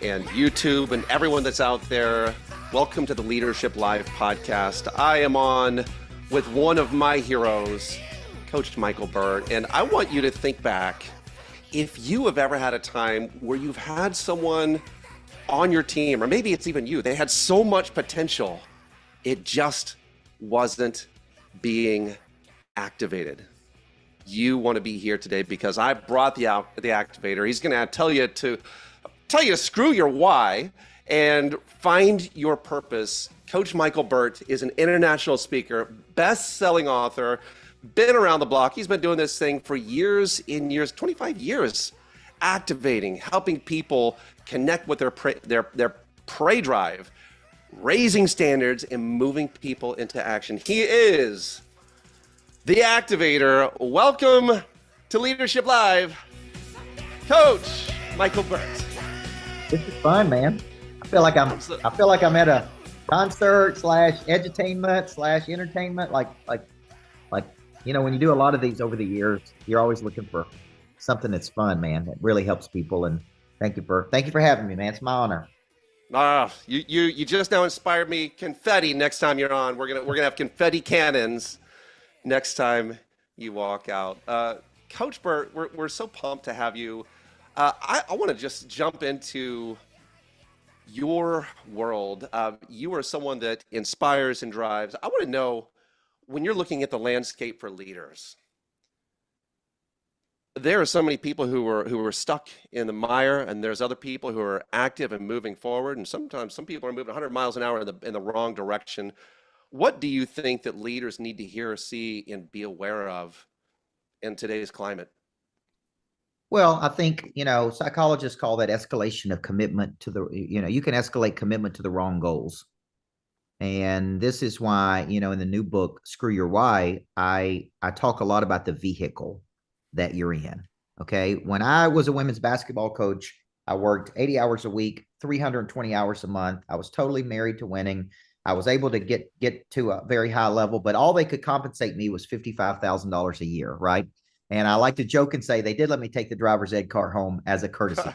and YouTube and everyone that's out there. Welcome to the Leadership Live podcast. I am on with one of my heroes, Coach Micheal Burt, and I want you to think back if you have ever had a time where you've had someone on your team, or maybe it's even you, they had so much potential, it just wasn't being activated. You want to be here today because I brought the activator. He's going to tell you to screw your why and find your purpose. Coach Micheal Burt is an international speaker, best-selling author, been around the block. He's been doing this thing for years in years, 25 years, activating, helping people connect with their prey drive, raising standards, and moving people into action. He is the activator. Welcome to Leadership Live, Coach Micheal Burt. This is fun, man. I feel like I'm at a concert / edutainment / entertainment. Like when you do a lot of these over the years, you're always looking for something that's fun, man. That really helps people. And thank you for having me, man. It's my honor. You just now inspired me. Confetti next time you're on. We're gonna have confetti cannons next time you walk out. Coach Burt, we're so pumped to have you. I want to just jump into your world. You are someone that inspires and drives. I want to know, when you're looking at the landscape for leaders, there are so many people who are stuck in the mire, and there's other people who are active and moving forward. And sometimes some people are moving 100 miles an hour in the wrong direction. What do you think that leaders need to hear, see, and be aware of in today's climate? Well, I think, psychologists call that escalation of commitment to you can escalate commitment to the wrong goals. And this is why, in the new book, Screw Your Why, I talk a lot about the vehicle that you're in. Okay. When I was a women's basketball coach, I worked 80 hours a week, 320 hours a month. I was totally married to winning. I was able to get to a very high level, but all they could compensate me was $55,000 a year. Right. And I like to joke and say they did let me take the driver's ed car home as a courtesy.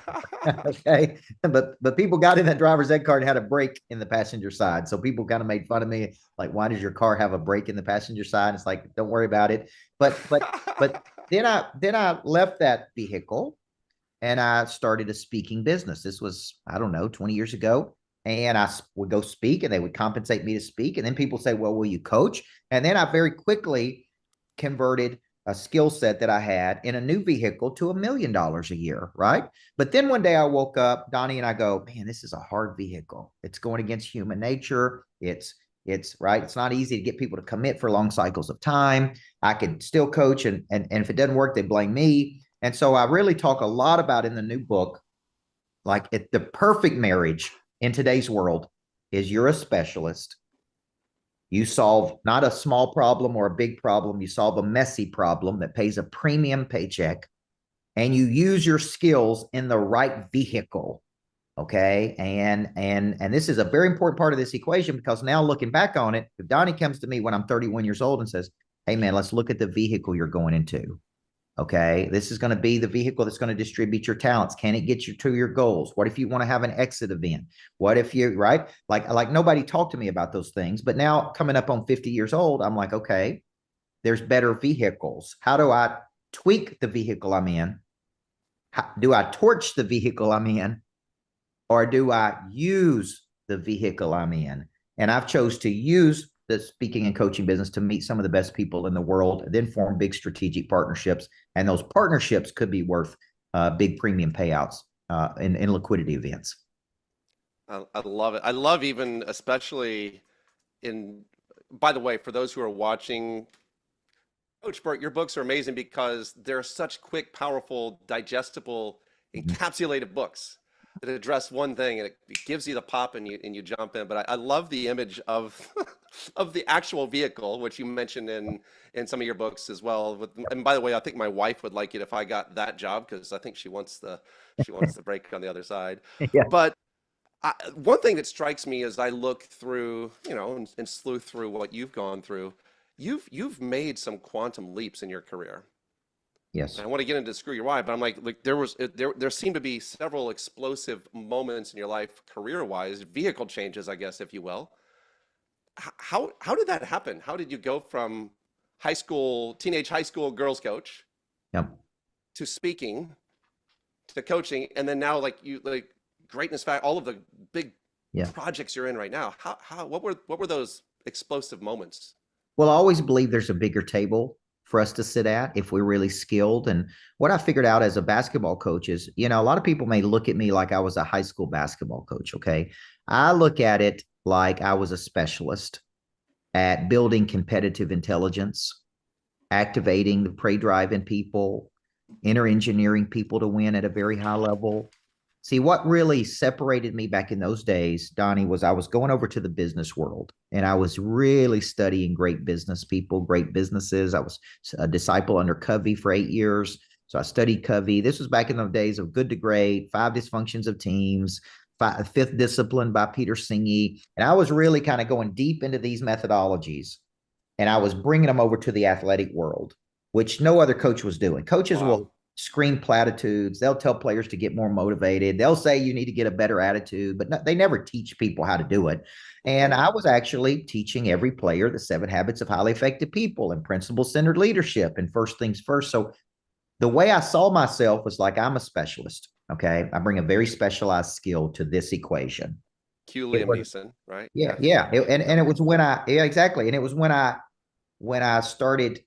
Okay. But people got in that driver's ed car and had a brake in the passenger side. So people kind of made fun of me. Like, why does your car have a brake in the passenger side? It's like, don't worry about it. But then I left that vehicle and I started a speaking business. This was, 20 years ago. And I would go speak and they would compensate me to speak. And then people say, well, will you coach? And then I very quickly converted a skill set that I had in a new vehicle to $1 million a year, right? But then one day I woke up, Donnie, and I go, man, this is a hard vehicle. It's going against human nature. It's right. It's not easy to get people to commit for long cycles of time. I could still coach, and if it doesn't work, they blame me. And so I really talk a lot about in the new book, like the perfect marriage in today's world is you're a specialist. You solve not a small problem or a big problem. You solve a messy problem that pays a premium paycheck, and you use your skills in the right vehicle. Okay. And this is a very important part of this equation, because now looking back on it, if Donnie comes to me when I'm 31 years old and says, hey man, let's look at the vehicle you're going into. Okay. This is going to be the vehicle that's going to distribute your talents. Can it get you to your goals? What if you want to have an exit event? What if you, right? Like nobody talked to me about those things, but now coming up on 50 years old, I'm like, okay, there's better vehicles. How do I tweak the vehicle I'm in? Do I torch the vehicle I'm in? Or do I use the vehicle I'm in? And I've chose to use the speaking and coaching business to meet some of the best people in the world, and then form big strategic partnerships. And those partnerships could be worth big premium payouts in liquidity events. I love it. I love, even especially by the way, for those who are watching, Coach Burt, your books are amazing because they're such quick, powerful, digestible, encapsulated books that address one thing, and it gives you the pop, and you jump in. But I love the image of of the actual vehicle, which you mentioned in some of your books as well. And by the way, I think my wife would like it if I got that job, because I think she wants the break on the other side. Yeah. But one thing that strikes me as I look through, and sleuth through what you've gone through, you've made some quantum leaps in your career. Yes. I want to get into screw your why, but I'm like there seemed to be several explosive moments in your life, career-wise, vehicle changes, I guess, if you will. How did that happen? How did you go from teenage high school girls coach Yep. to speaking to coaching, and then now like greatness fact, all of the big Yeah. projects you're in right now? What were those explosive moments? Well, I always believe there's a bigger table for us to sit at if we're really skilled. And what I figured out as a basketball coach is, a lot of people may look at me like I was a high school basketball coach. Okay. I look at it like I was a specialist at building competitive intelligence, activating the prey drive in people, inner engineering people to win at a very high level. See, what really separated me back in those days, Donnie, was I was going over to the business world and I was really studying great business people, great businesses. I was a disciple under Covey for 8 years. So I studied Covey. This was back in the days of Good to Great, Five Dysfunctions of Teams, Fifth Discipline by Peter Senge. And I was really kind of going deep into these methodologies and I was bringing them over to the athletic world, which no other coach was doing. Coaches Wow. will scream platitudes. They'll tell players to get more motivated. They'll say you need to get a better attitude, but no, they never teach people how to do it. And Mhm. I was actually teaching every player the 7 habits of highly effective people and principle-centered leadership and first things first. So the way I saw myself was like, I'm a specialist. Okay. I bring a very specialized skill to this equation. Cue It Liam was, Neeson, right? yeah, Yeah. yeah. And Yep. it was when yeah, exactly. And it was when I started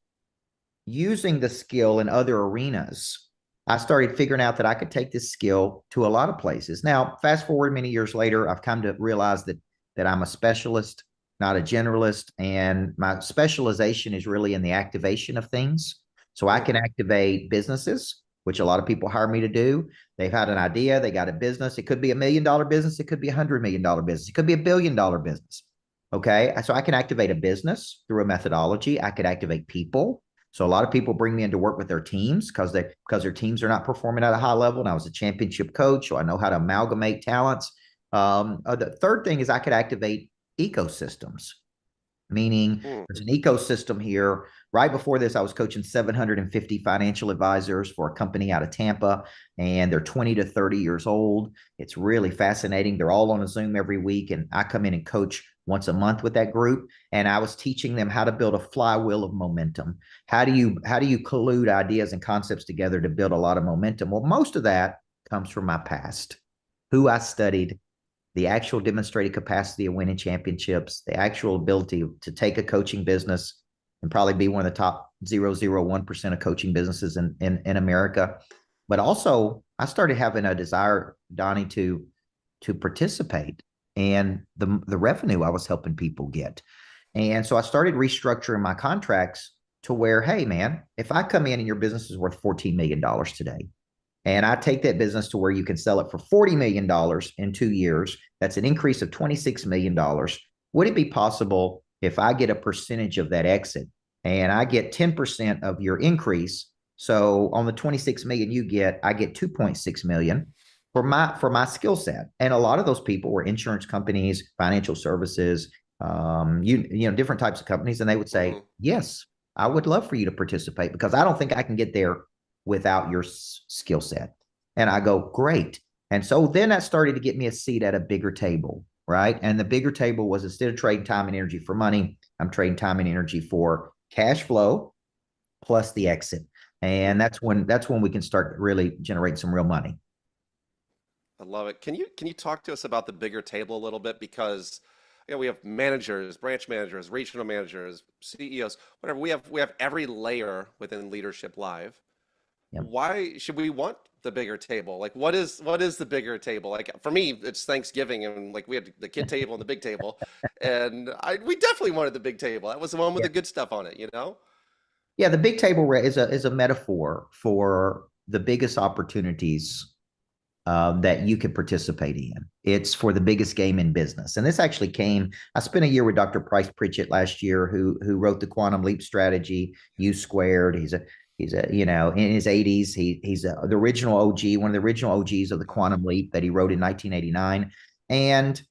using the skill in other arenas, I started figuring out that I could take this skill to a lot of places. Now, fast forward many years later, I've come to realize that I'm a specialist, not a generalist, and my specialization is really in the activation of things. So I can Mhm. activate businesses, which a lot of people hire me to do. They've had an idea, they got a business. It could be $1 million business, it could be $100 million business, it could be $1 billion business. Okay, so I can activate a business through a methodology. I could activate people. So a lot of people bring me in to work with their teams because their teams are not performing at a high level. And I was a championship coach, so I know how to amalgamate talents. The third thing is I could activate ecosystems, meaning Mm. there's an ecosystem here. Right before this, I was coaching 750 financial advisors for a company out of Tampa, and they're 20 to 30 years old. It's really fascinating. They're all on a Zoom every week, and I come in and coach once a month with that group. And I was teaching them how to build a flywheel of momentum. How do you collude ideas and concepts together to build a lot of momentum? Well, most of that comes from my past, who I studied, the actual demonstrated capacity of winning championships, the actual ability to take a coaching business and probably be one of the top 0.001% of coaching businesses in America. But also, I started having a desire, Donnie, to participate and the revenue I was helping people get. And so I started restructuring my contracts to where, hey, man, if I come in and your business is worth $14 million today, and I take that business to where you can sell it for $40 million in 2 years. That's an increase of $26 million. Would it be possible if I get a percentage of that exit and I get 10% of your increase? So on the 26 million you get, I get 2.6 million for my skill set. And a lot of those people were insurance companies, financial services, different types of companies. And they would say, Mhm. yes, I would love for you to participate because I don't think I can get there without your skill set. And I go, great. And so then that started to get me a seat at a bigger table, right? And the bigger table was, instead of trading time and energy for money, I'm trading time and energy for cash flow plus the exit. And Mm. that's when we can start really generating some real money. I love it. Can you talk to us about the bigger table a little bit? Because we have managers, branch managers, regional managers, CEOs, whatever. We have every layer within Leadership Live. Yep. Why should we want the bigger table? Like, what is the bigger table? Like, for me, it's Thanksgiving, and like we had the kid table and the big table, and we definitely wanted the big table. That was the one with Yeah. the good stuff on it, you know? Yeah. The big table is a metaphor for the biggest opportunities that you could participate in. It's for the biggest game in business. And this actually came, I spent a year with Dr. Price Pritchett last year, who wrote the quantum leap strategy, U squared. He's a in his 80s. The original OG, one of the original OGs of the Uh-huh. quantum leap that he wrote in 1989. And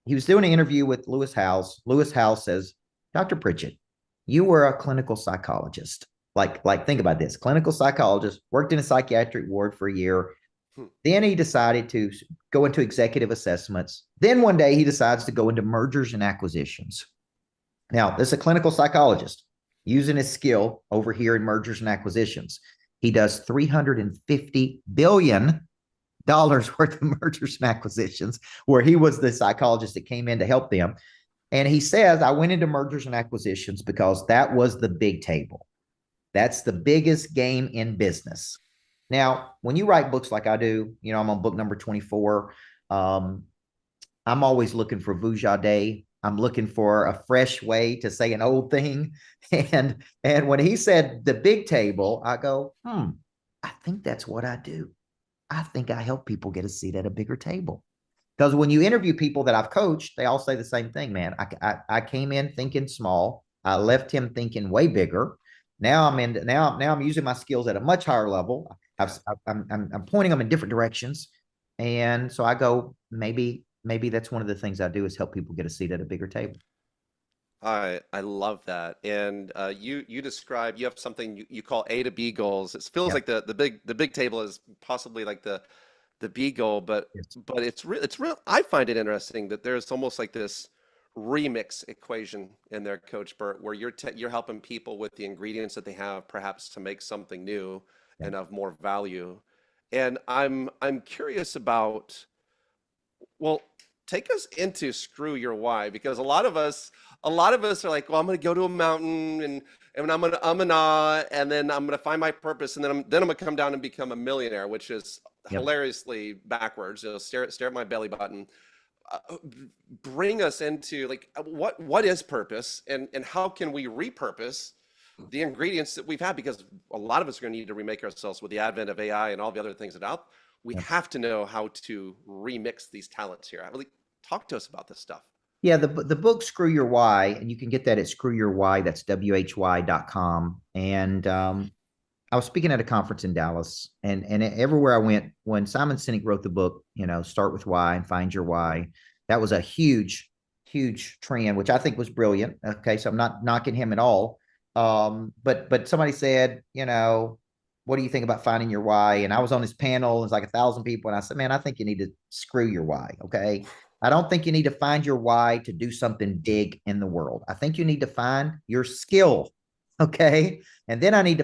he was doing an interview with Lewis Howes. Lewis Howes says, Dr. Pritchett, you were a clinical psychologist. Like think about this. Clinical psychologist, worked in a psychiatric ward for a year. Hmm. Then he decided to go into executive assessments. Then one day he decides to go into mergers and acquisitions. Now, this is a clinical psychologist using his skill over here in mergers and acquisitions. He does $350 billion worth of mergers and acquisitions, where he was the psychologist that came in to help them. And he says, I went into mergers and acquisitions because that was the big table. That's the biggest game in business. Now, when you write books like I do, I'm on book number 24. I'm always looking for vujade. I'm looking for a fresh way to say an old thing. And when he said the big table, I go, I think that's what I do. I think I help people get a seat at a bigger table. Because when you interview people that I've coached, they all say the same thing, man. I came in thinking small. I left him thinking way bigger. Now I'm using my skills at a much higher level. I'm pointing them in different directions. And so I go, maybe that's one of the things I do is help people get a seat at a bigger table. I love that. And you describe, you have something you call A to B goals. It feels like the big table is possibly like the B goal, but Yes. it's real. I find it interesting that there's almost like this remix equation in there, Coach Burt, where you're helping people with the ingredients that they have, perhaps to make something new Yeah. and of more value. And I'm curious about, well, take us into screw your why, because a lot of us are like, well, I'm going to go to a mountain and I'm going to and ah, and then I'm going to find my purpose, and then I'm going to come down and become a millionaire, which is Yep. hilariously backwards. Stare at my belly button. Bring us into like what is purpose, and how can we repurpose the ingredients that we've had, because a lot of us are going to need to remake ourselves with the advent of AI and all the other things that out. We Yep. have to know how to remix these talents here. I really talk to us about this stuff. Yeah, the book Screw Your Why, and you can get that at Screw Your Why, that's why.com. And I was speaking at a conference in Dallas, and everywhere I went, when Simon Sinek wrote the book, Start with Why and Find Your Why, that was a huge, huge trend, which I think was brilliant. Okay, so I'm not knocking him at all. But somebody said, what do you think about finding your why? And I was on this panel, it's like 1,000 people, and I said, man, I think you need to screw your why. Okay. I don't think you need to find your why to do something big in the world. I think you need to find your skill. Okay. And then you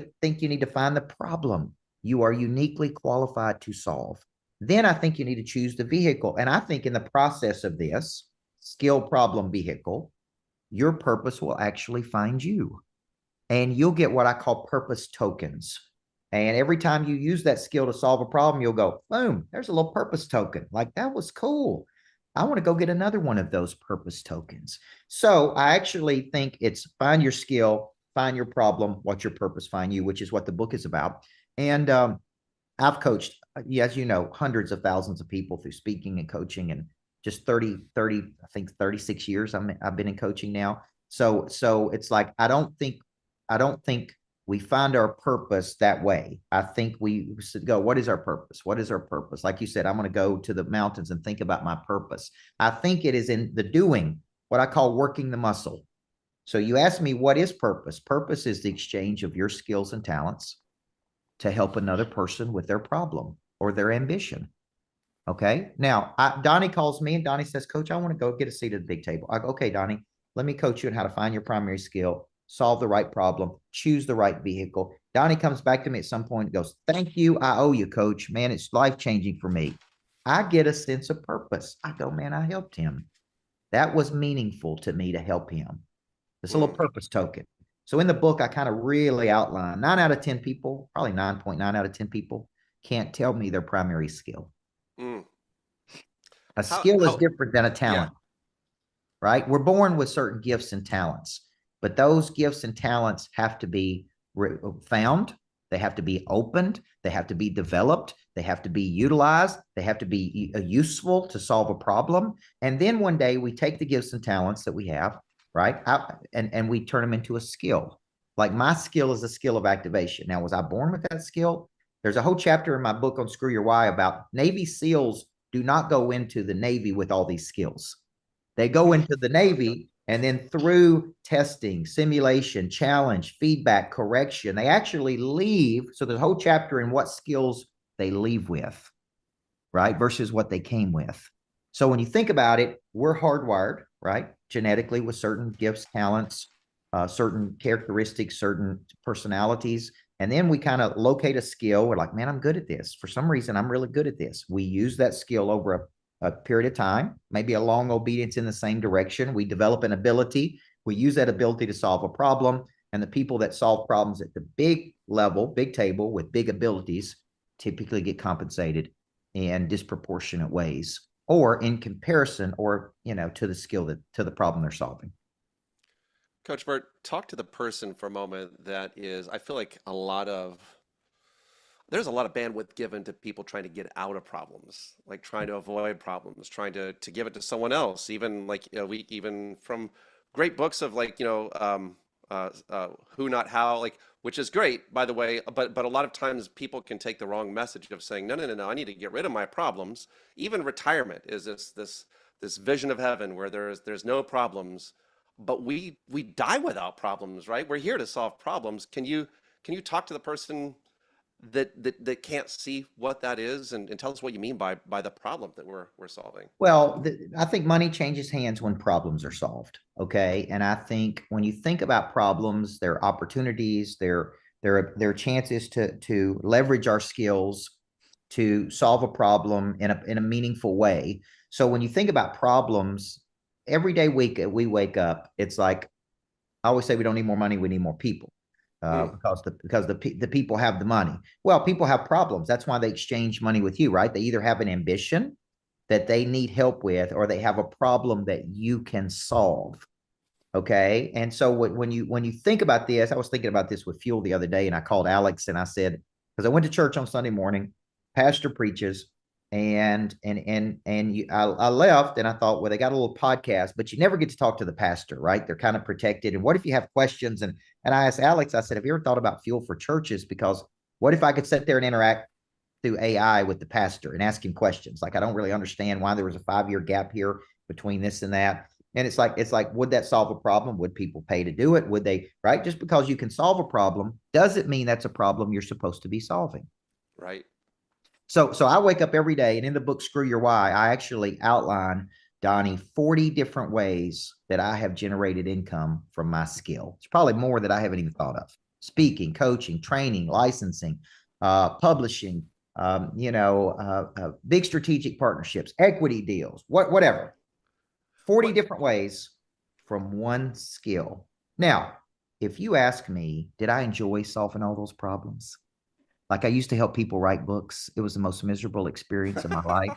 need to find the problem you are uniquely qualified to solve. Then I think you need to choose the vehicle. And I think in the process of this skill, problem, vehicle, your purpose will actually find you. And you'll get what I call purpose tokens. And every time you use that skill to solve a problem, you'll go, boom, there's a little purpose token. Like, that was cool. I want to go get another one of those purpose tokens. So I actually think it's find your skill, find your problem, what's your purpose, find you, which is what the book is about. And I've coached, as you know, hundreds of thousands of people through speaking and coaching, and just 30, I think 36 years I've been in coaching now. So it's like, I don't think we find our purpose that way. I think we should go, what is our purpose? What is our purpose? Like you said, I'm going to go to the mountains and think about my purpose. I think it is in the doing, what I call working the muscle. So you ask me, what is purpose? Purpose is the exchange of your skills and talents to help another person with their problem or their ambition. Okay. Now, Donnie calls me and Donnie says, Coach, I want to go get a seat at the big table. I go, okay, Donnie, let me coach you on how to find your primary skill, solve the right problem, choose the right vehicle. Donnie comes back to me at some point and goes, thank you. I owe you, Coach. Man, it's life-changing for me. I get a sense of purpose. I go, man, I helped him. That was meaningful to me to help him. It's a little purpose token. So in the book, I kind of really outline 9 out of 10 people, probably 9.9 out of 10 people can't tell me their primary skill. Mm. A skill is different than a talent, right? We're born with certain gifts and talents, but those gifts and talents have to be found. They have to be opened. They have to be developed. They have to be utilized. They have to be useful to solve a problem. And then one day we take the gifts and talents that we have, right? And we turn them into a skill. Like my skill is a skill of activation. Now, was I born with that skill? There's a whole chapter in my book on Screw Your Why about Navy SEALs do not go into the Navy with all these skills. They go into the Navy And then through testing, simulation, challenge, feedback, correction, they actually leave. So there's a whole chapter in what skills they leave with, right? Versus what they came with. So when you think about it, we're hardwired, right? Genetically with certain gifts, talents, certain characteristics, certain personalities. And then we kind of locate a skill. We're like, man, I'm good at this. For some reason, I'm really good at this. We use that skill over a period of time, maybe a long obedience in the same direction. We develop an ability. We use that ability to solve a problem. And the people that solve problems at the big level, big table with big abilities typically get compensated in disproportionate ways or in comparison or, to the skill to the problem they're solving. Coach Burt, talk to the person for a moment that is, I feel like there's a lot of bandwidth given to people trying to get out of problems, like trying to avoid problems, trying to give it to someone else. Even like, we even from great books of like, who, not how, like, which is great, by the way. But a lot of times people can take the wrong message of saying, no, no, no, no, I need to get rid of my problems. Even retirement is this vision of heaven where there's no problems, but we die without problems, right? We're here to solve problems. Can you talk to the person that can't see what that is, and tell us what you mean by the problem that we're solving? Well, I think money changes hands when problems are solved. Okay. And I think when you think about problems, there are opportunities, there are chances to leverage our skills to solve a problem in a meaningful way. So when you think about problems, every day we wake up, it's like I always say we don't need more money, we need more people. Hmm. Because the people have the money. Well, people have problems. That's why they exchange money with you, right? They either have an ambition that they need help with, or they have a problem that you can solve. Okay. And so when you think about this, I was thinking about this with fuel the other day, and I called Alex and I said, because I went to church on Sunday morning, pastor preaches, I left and I thought, well, they got a little podcast, but you never get to talk to the pastor, right? They're kind of protected. And what if you have questions? And I asked Alex, I said, have you ever thought about fuel for churches? Because what if I could sit there and interact through AI with the pastor and ask him questions? Like, I don't really understand why there was a 5-year gap here between this and that. And it's like, would that solve a problem? Would people pay to do it? Would they, right? Just because you can solve a problem doesn't mean that's a problem you're supposed to be solving. Right. So I wake up every day, and in the book, Screw Your Why, I actually outline, Donnie, 40 different ways that I have generated income from my skill. It's probably more that I haven't even thought of. Speaking, coaching, training, licensing, publishing, big strategic partnerships, equity deals, whatever. 40 What? different ways from one skill. Now, if you ask me, did I enjoy solving all those problems? Like, I used to help people write books. It was the most miserable experience of my life.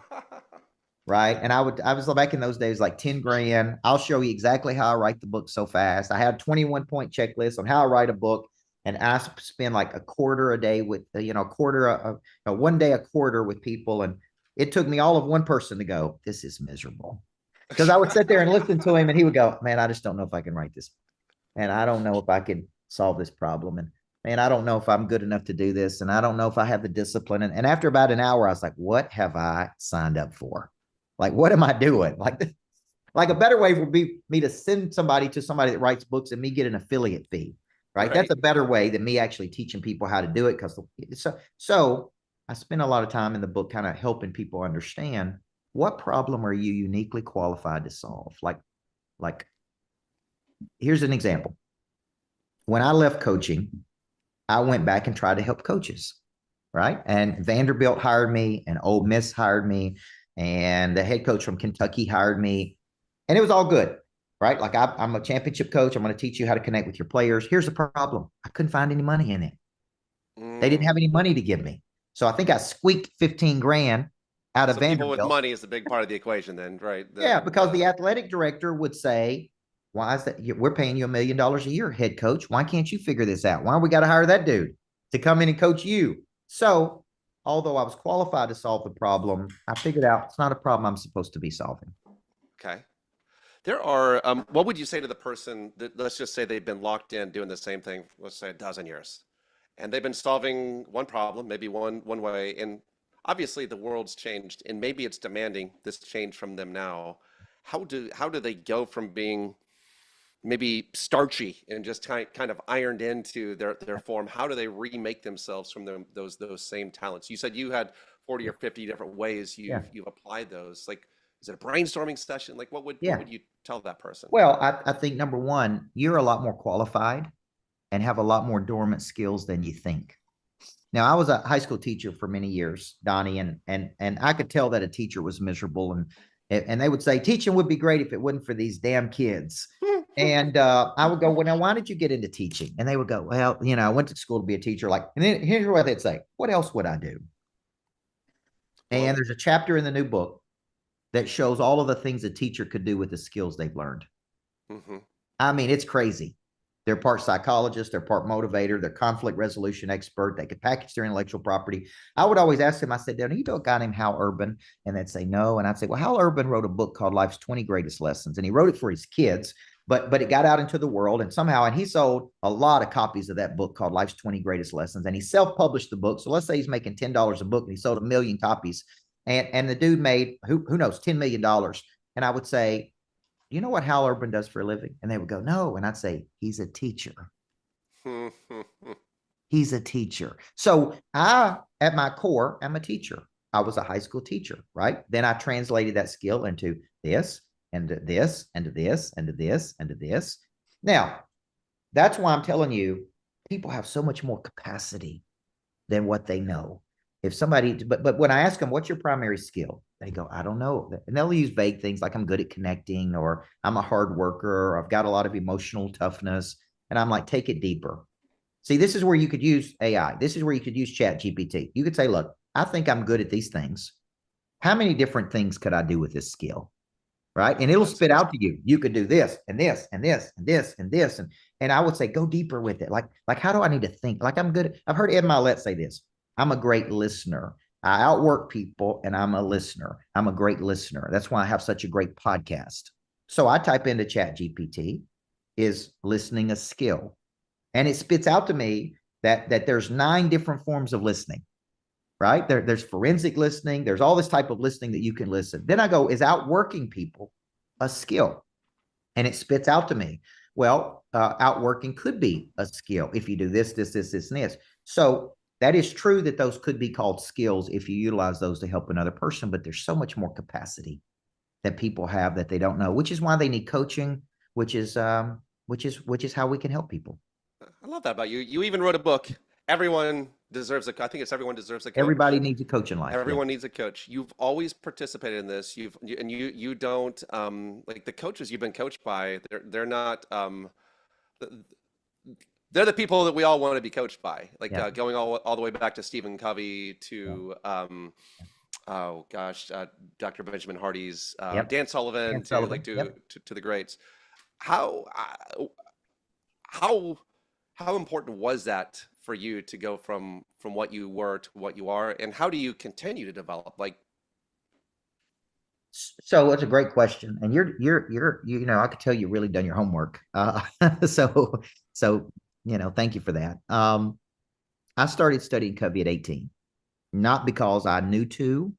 Right. And I was back in those days, like 10 grand. I'll show you exactly how I write the book so fast. I had a 21-point checklist on how I write a book. And I spend like a quarter a day with, a quarter, one day a quarter with people. And it took me all of one person to go, this is miserable. Because I would sit there and listen to him, and he would go, man, I just don't know if I can write this. And I don't know if I can solve this problem. And man, I don't know if I'm good enough to do this. And I don't know if I have the discipline. And after about an hour, I was like, what have I signed up for? Like, what am I doing? Like a better way would be me to send somebody to somebody that writes books and me get an affiliate fee, right? That's Right. a better way than me actually teaching people how to do it. Because so I spend a lot of time in the book kind of helping people understand, what problem are you uniquely qualified to solve? Like here's an example. When I left coaching, I went back and tried to help coaches, right? And Vanderbilt hired me, and Ole Miss hired me, and the head coach from Kentucky hired me, and it was all good, right? Like, I'm a championship coach. I'm going to teach you how to connect with your players. Here's the problem: I couldn't find any money in it. They didn't have Mm. any money to give me, so I think I squeaked 15 grand out of So people with Vanderbilt. money is a big part of the equation then, right? Yeah, because the athletic director would say, why is that? We're paying you $1 million a year, head coach. Why can't you figure this out? Why we got to hire that dude to come in and coach you? So, although I was qualified to solve the problem, I figured out it's not a problem I'm supposed to be solving. Okay. There are, what would you say to the person that, let's just say they've been locked in doing the same thing, let's say a dozen years, and they've been solving one problem, maybe one way, and obviously the world's changed, and maybe it's demanding this change from them now. How do they go from being maybe starchy and just kind of ironed into their form, how do they remake themselves from those same talents? You said you had 40 or 50 different ways Yeah. you've applied those. Like, is it a brainstorming session? Like, what Yeah. would you tell that person? Well, I think number one, you're a lot more qualified and have a lot more dormant skills than you think. Now, I was a high school teacher for many years, Donnie, and I could tell that a teacher was miserable, and they would say teaching would be great if it wasn't for these damn kids. And I would go, well, now why did you get into teaching? And they would go, well, I went to school to be a teacher. Like, and then here's what they'd say: what else would I do? Well, And there's a chapter in the new book that shows all of the things a teacher could do with the skills they've learned. mm-hmm. I mean, it's crazy. They're part psychologist, they're part motivator, they're conflict resolution expert. They could package their intellectual property. I would always ask them, I said, you know a guy named Hal Urban? And they'd say, no. And I'd say, well, Hal Urban wrote a book called Life's 20 Greatest Lessons. And he wrote it for his kids, but it got out into the world. And somehow, and he sold a lot of copies of that book called Life's 20 Greatest Lessons. And he self-published the book. So let's say he's making $10 a book and he sold 1 million copies. And the dude made, who knows, $10 million. And I would say, you know what Hal Urban does for a living? And they would go, no. And I'd say, he's a teacher. He's a teacher. So I, at my core, am a teacher. I was a high school teacher, right? Then I translated that skill into this, and this, and this, and this, and this. Now, that's why I'm telling you, people have so much more capacity than what they know. If somebody, but when I ask them, what's your primary skill? They go, I don't know. And they'll use vague things like I'm good at connecting, or I'm a hard worker, or I've got a lot of emotional toughness. And I'm like, take it deeper. See, this is where you could use AI. This is where you could use Chat GPT. You could say, look, I think I'm good at these things. How many different things could I do with this skill? Right. And it'll spit out to you. You could do this and this and this and this and this. And I would say, go deeper with it. Like, how do I need to think? Like, I'm good. I've heard Ed Milet say this. I'm a great listener. I outwork people and I'm a listener. I'm a great listener. That's why I have such a great podcast. So I type into Chat GPT, is listening a skill? And it spits out to me that there's 9 different forms of listening, right? There's forensic listening. There's all this type of listening that you can listen. Then I go, is outworking people a skill? And it spits out to me, well, outworking could be a skill if you do this, this, this, this, and this. So that is true that those could be called skills if you utilize those to help another person, but there's so much more capacity that people have that they don't know, which is why they need coaching, which is how we can help people. I love that about you. You even wrote a book. Everyone deserves I think it's Everyone Deserves a Coach. Everybody needs a coach in life. Everyone needs a coach. You've always participated in this. You don't like the coaches you've been coached by. They're not they're the people that we all want to be coached by. Like going all the way back to Stephen Covey to oh gosh, Dr. Benjamin Hardy's, Dan Sullivan, to the greats. How important was that for you to go from what you were to what you are, and how do you continue to develop? Like, so it's a great question, and I could tell you've really done your homework. So thank you for that. I started studying Covey at 18, not because I knew to,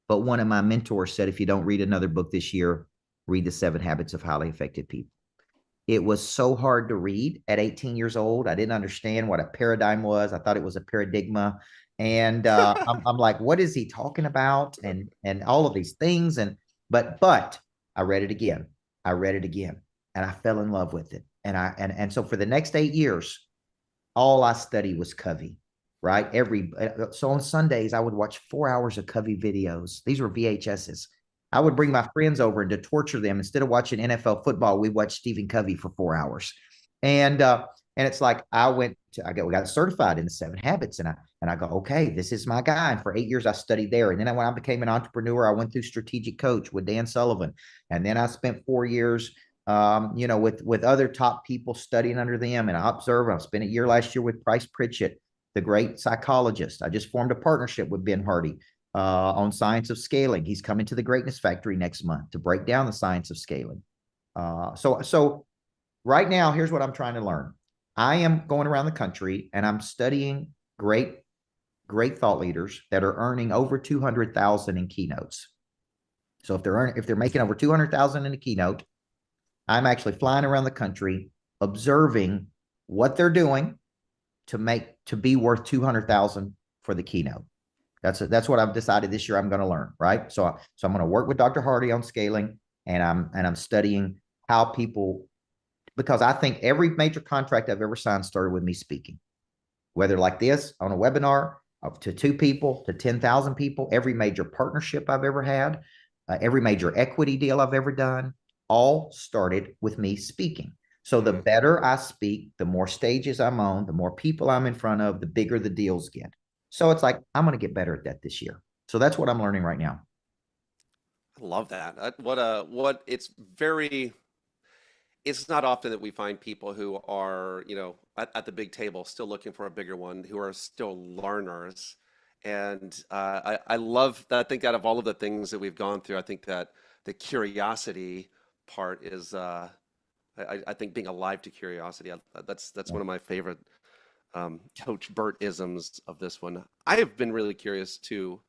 but one of my mentors said, if you don't read another book this year, read The 7 Habits of Highly Effective People. It was so hard to read at 18 years old. I didn't understand what a paradigm was. I thought it was a paradigma. And I'm like, what is he talking about? And all of these things. But I read it again. And I fell in love with it. And so for the next 8 years, all I studied was Covey, right? So on Sundays, I would watch 4 hours of Covey videos. These were VHSs. I would bring my friends over and to torture them. Instead of watching NFL football, we watched Stephen Covey for 4 hours. And it's like, we got certified in the 7 habits. And I go, okay, this is my guy. And for 8 years, I studied there. And then when I became an entrepreneur, I went through Strategic Coach with Dan Sullivan. And then I spent 4 years, with other top people studying under them. And I observed, I spent a year last year with Price Pritchett, the great psychologist. I just formed a partnership with Ben Hardy on science of scaling. He's coming to the Greatness Factory next month to break down the science of scaling. So right now, here's what I'm trying to learn. I am going around the country and I'm studying great thought leaders that are earning over 200,000 in keynotes. So if they're making over 200,000 in a keynote, I'm actually flying around the country observing what they're doing to be worth 200,000 for the keynote. That's what I've decided this year I'm going to learn, right? So I'm going to work with Dr. Hardy on scaling, and I'm studying how people, because I think every major contract I've ever signed started with me speaking, whether like this on a webinar to 2 people to 10,000 people, every major partnership I've ever had, every major equity deal I've ever done, all started with me speaking. So the better I speak, the more stages I'm on, the more people I'm in front of, the bigger the deals get. So it's like, I'm going to get better at that this year. So that's what I'm learning right now. I love that. It's not often that we find people who are, at the big table still looking for a bigger one, who are still learners. And I love that. I think out of all of the things that we've gone through, I think that the curiosity part is, I think being alive to curiosity, that's Yeah. one of my favorite Coach Burt isms of this one. I have been really curious too.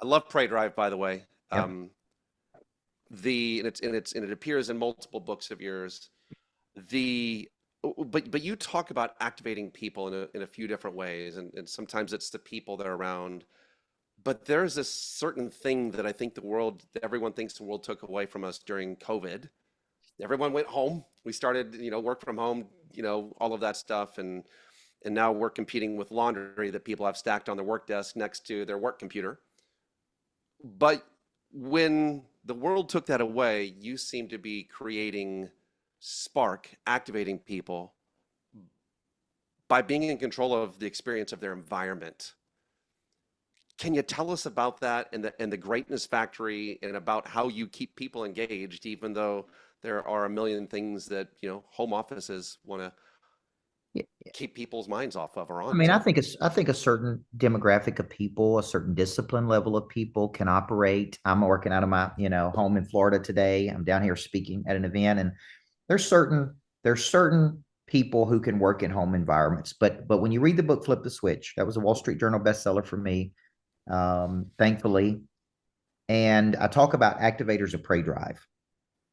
I love Pray Drive, by the way. Yep. And it appears in multiple books of yours. The but you talk about activating people in a few different ways, and sometimes it's the people that are around. But there's this certain thing that I think everyone thinks the world took away from us during COVID. Everyone went home. We started, work from home, all of that stuff, and now we're competing with laundry that people have stacked on their work desk next to their work computer. But when the world took that away, you seem to be creating spark, activating people by being in control of the experience of their environment. Can you tell us about that and the greatness factory and about how you keep people engaged, even though there are a million things that, home offices want to Yeah. keep people's minds off of or I mean, onto? I think a certain demographic of people, a certain discipline level of people can operate. I'm working out of my, home in Florida today. I'm down here speaking at an event, and there's certain people who can work in home environments. But when you read the book Flip the Switch, that was a Wall Street Journal bestseller for me, thankfully. And I talk about activators of prey drive.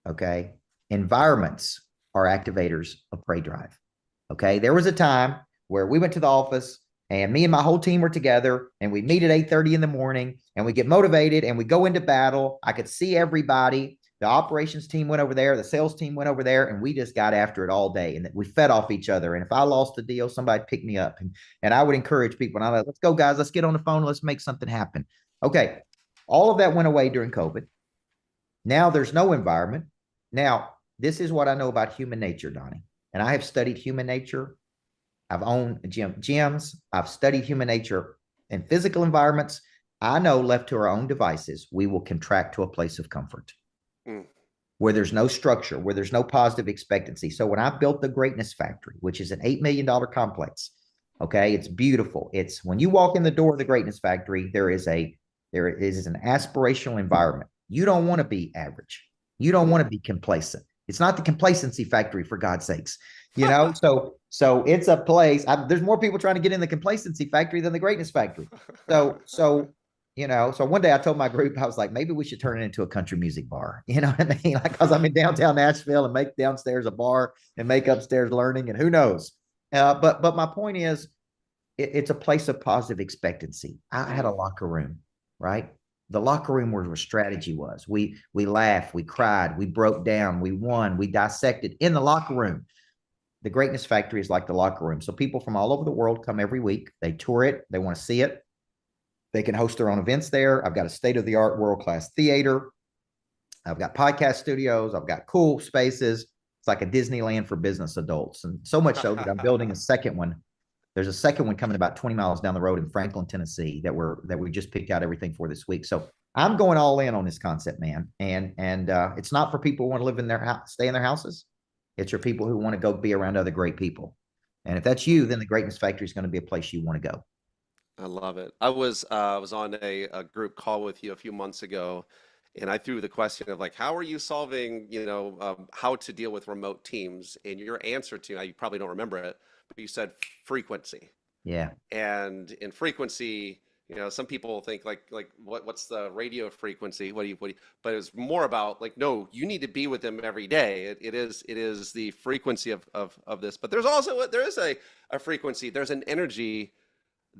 Okay. Environments are activators of prey drive. Okay. There was a time where we went to the office and me and my whole team were together and we meet at 8:30 in the morning and we get motivated and we go into battle. I could see everybody. The operations team went over there, the sales team went over there, and we just got after it all day. And we fed off each other. And if I lost a deal, somebody picked me up. And I would encourage people. And I'm like, let's go, guys. Let's get on the phone. Let's make something happen. Okay. All of that went away during COVID. Now there's no environment. Now, this is what I know about human nature, Donnie. And I have studied human nature. I've owned gyms. I've studied human nature in physical environments. I know left to our own devices, we will contract to a place of comfort where there's no structure, where there's no positive expectancy. So when I built the Greatness Factory, which is an $8 million complex, okay, it's beautiful. It's when you walk in the door of the Greatness Factory, there is an aspirational environment. You don't want to be average. You don't want to be complacent. It's not the complacency factory, for God's sakes. So it's a place. There's more people trying to get in the complacency factory than the greatness factory. So one day I told my group, I was like, maybe we should turn it into a country music bar. You know what I mean? Like, because I'm in downtown Nashville and make downstairs a bar and make upstairs learning, and who knows? But my point is, it's a place of positive expectancy. I had a locker room, right? The locker room where strategy was. We laughed, we cried, we broke down, we won, we dissected in the locker room. The Greatness Factory is like the locker room. So people from all over the world come every week. They tour it. They want to see it. They can host their own events there. I've got a state-of-the-art world-class theater. I've got podcast studios. I've got cool spaces. It's like a Disneyland for business adults. And so much so that I'm building a second one. There's a second one coming about 20 miles down the road in Franklin, Tennessee that we just picked out everything for this week. So I'm going all in on this concept, man. And it's not for people who want to live in their house, stay in their houses. It's for people who want to go be around other great people. And if that's you, then the Greatness Factory is going to be a place you want to go. I love it. I was on a group call with you a few months ago, and I threw the question of like, how are you solving, how to deal with remote teams? And your answer to, you probably don't remember it, but you said frequency. Yeah. And in frequency, You know, some people think like what's the radio frequency? But it's more about like, no, you need to be with them every day. It is the frequency of this. But there's also there is a frequency. There's an energy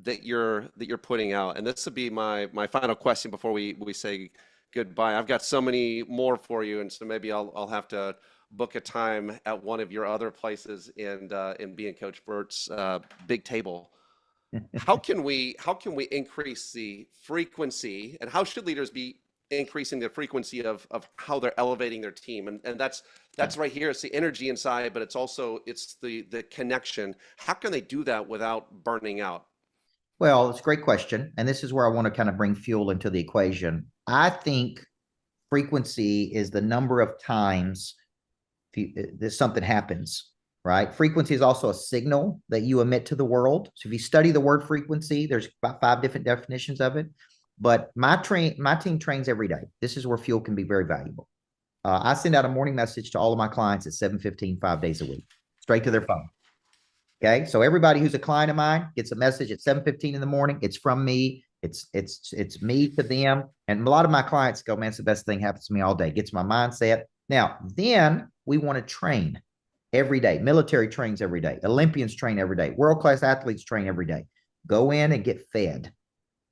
that you're putting out. And this would be my final question before we say goodbye. I've got so many more for you, and so maybe I'll have to book a time at one of your other places and be in Coach Burt's big table. How can we increase the frequency, and how should leaders be increasing the frequency of how they're elevating their team? And that's right here. It's the energy inside, but it's the connection. How can they do that without burning out? Well, it's a great question. And this is where I want to kind of bring fuel into the equation. I think frequency is the number of times that something happens, right? Frequency is also a signal that you emit to the world. So if you study the word frequency, there's about 5 different definitions of it. But my team trains every day. This is where fuel can be very valuable. I send out a morning message to all of my clients at 7:15, 5 days a week, straight to their phone. Okay. So everybody who's a client of mine gets a message at 7:15 in the morning. It's from me. It's me to them. And a lot of my clients go, man, it's the best thing happens to me all day. Gets my mindset. Now, then we want to train every day. Military trains every day. Olympians train every day. World-class athletes train every day. Go in and get fed.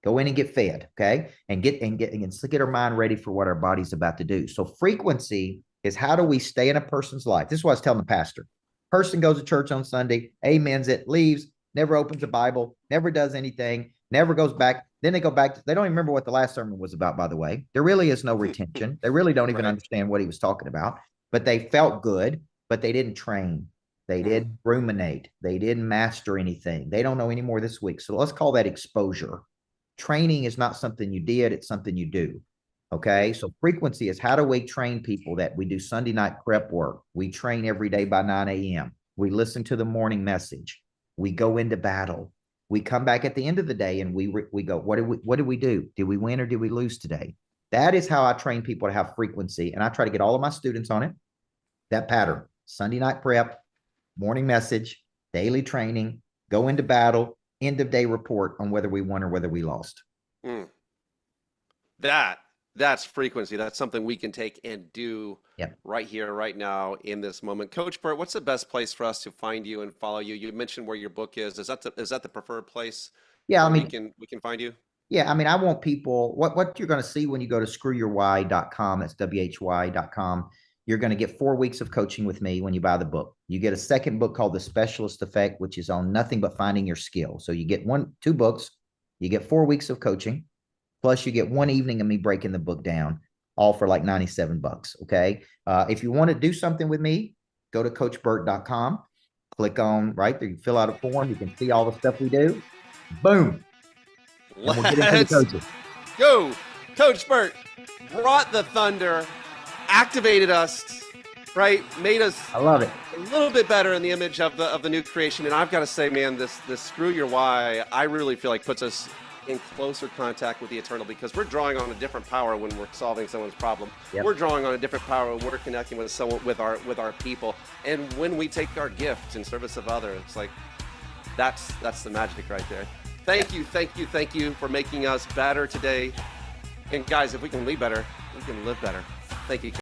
Go in and get fed. Okay. And get our mind ready for what our body's about to do. So frequency is how do we stay in a person's life? This is what I was telling the pastor. Person goes to church on Sunday, amens it, leaves, never opens a Bible, never does anything, never goes back. Then they go back. They don't even remember what the last sermon was about, by the way. There really is no retention. They really don't even understand what he was talking about, but they felt good, but they didn't train. They didn't ruminate. They didn't master anything. They don't know anymore this week. So let's call that exposure. Training is not something you did. It's something you do. Okay. So frequency is how do we train people that we do Sunday night prep work? We train every day by 9 a.m. We listen to the morning message. We go into battle. We come back at the end of the day and we go, what did we do? Did we win or did we lose today? That is how I train people to have frequency. And I try to get all of my students on it. That pattern, Sunday night prep, morning message, daily training, go into battle, end of day report on whether we won or whether we lost. That's frequency. That's something we can take and do right here, right now, in this moment. Coach Burt, what's the best place for us to find you and follow you? You mentioned where your book is. Is that the preferred place? Yeah, I mean, we can find you. Yeah, I mean, I want people. What you're going to see when you go to screwyourwhy.com. That's why.com. You're going to get 4 weeks of coaching with me when you buy the book. You get a second book called The Specialist Effect, which is on nothing but finding your skill. So you get 2 books. You get 4 weeks of coaching. Plus, you get 1 evening of me breaking the book down, all for like $97. Okay. If you want to do something with me, go to coachburt.com. Click on right there. You fill out a form. You can see all the stuff we do. Boom. Let's go. Coach Burt brought the thunder, activated us, right? Made us. I love it. A little bit better in the image of the new creation. And I've got to say, man, this Screw Your Why, I really feel like puts us in closer contact with the eternal, because we're drawing on a different power when we're solving someone's problem. Yep. We're drawing on a different power when we're connecting with someone, with our people. And when we take our gift in service of others, it's like that's the magic right there. Thank you for making us better today. And guys, if we can lead better, we can live better. Thank you.